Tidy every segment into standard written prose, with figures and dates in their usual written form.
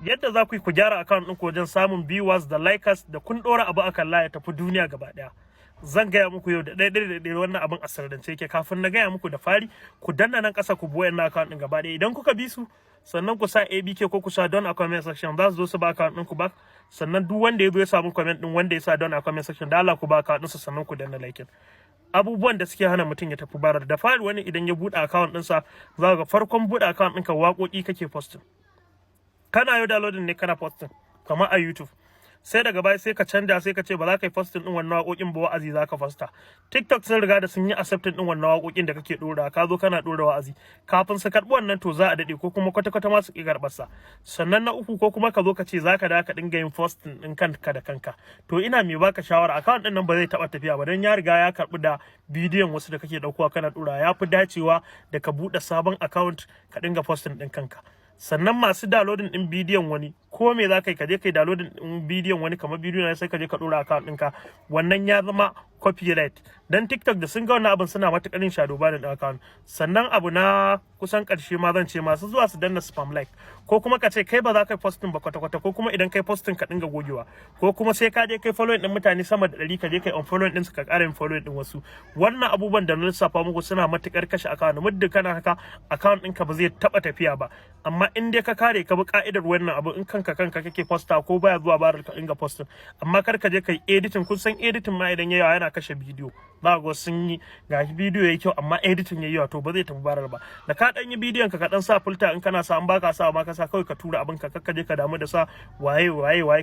yadda za ku yi ku gyara account ɗinku wajen samun viewers da likers da kun ɗora abu akan ya tafi duniya gaba ɗaya. Zan gaya muku yau da ɗaya wannan abin a sirrance yake. Kafin na gaya muku da fari ku danna nan ƙasa ku bi wayannan account ɗin gaba ɗaya. Idan kuka bi su sannan ku sa ABK ko ku sa don a comment section, za su zo su ba account ɗinku ba. Sannan duk wanda ya zo ya samu comment ɗin wanda ya sa don a comment section, da Allah ku ba account ɗinsa sannan ku danna like. Abubuwan da suke hana mutum ya tafi barar da fari, wani idan ya buɗe account ɗinsa za ga farkon buɗe account ɗinka waƙoƙi kake posting. Kana yau downloading ne kana posting kamar a YouTube, sai daga baya sai ka canja sai ka ce ba za ka yi posting din wannan waƙoƙin ba, wa'azi za ka fasta. TikTok sun riga da sun yi accepting din wannan waƙoƙin da kake ɗora, ka zo kana ɗora wa'azi. Kafin su karɓi wannan to za a daɗe ko kuma kwata-kwata ma su ƙi karɓar sa. Sannan na uku ko kuma ka zo ka ce za ka da ka dinga yin posting ɗin kanka da kanka. To ina mai baka shawara, account ɗin nan ba zai taɓa tafiya ba don ya riga ya karɓi da bidiyon wasu da kake ɗaukowa kana ɗora. Ya fi dacewa da ka buɗe sabon account ka dinga posting ɗin kanka. Sannan masu downloading din bidiyon wani, ko me za ka yi ka je ka yi downloading din bidiyon wani kamar bidiyo na sai ka je ka dora account ɗinka, wannan ya zama copyright. Dan TikTok da sun ga wannan abin suna matuƙar yin shadow ban din account. Sannan abu na kusan ƙarshe ma zan ce masu zuwa su danna spam like, ko kuma ka ce kai ba za ka yi posting ba kwata-kwata, ko kuma idan kai posting ka dinga gogewa, ko kuma sai ka je kai following din mutane sama da 100 ka je kai unfollowing din su ka ƙara yin following din wasu. Wannan abubuwan da na lissafa muku suna matuƙar kashe account. Muddin kana haka account ɗinka ba zai taɓa tafiya ba. Amma in dai ka kare ka bi ka'idar wannan abu, in kanka kake posta ko baya zuwa barar ka dinga posting. Amma kar ka je kai editing, kun san editing ma idan yayi yana kashe bidiyo. Za ga sun yi gashi bidiyo yayi kyau amma editing yayi yawa to ba zai tafi barar ba. Da ka dan yi bidiyon ka dan sa filter in kana sa, an baka sa ma ka sa kawai ka tura abin ka, kakka je ka damu da sa waye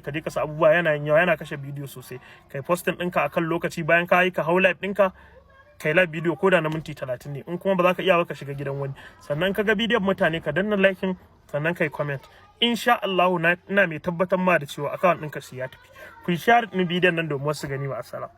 ka je ka sa abubuwa yana yin yawa yana kashe bidiyo sosai. Kai posting ɗinka akan lokaci, bayan ka yi ka hau live ɗinka kai live bidiyo ko da na minti 30 ne. In kuma ba za ka iya ba ka shiga gidan wani. Sannan ka ga bidiyon mutane ka danna liking sannan kai comment. Insha Allah ina mai tabbatar ma da cewa account ɗinka sai ya tafi. Ku share ɗin bidiyon nan domin wasu gani. Ma assalamu.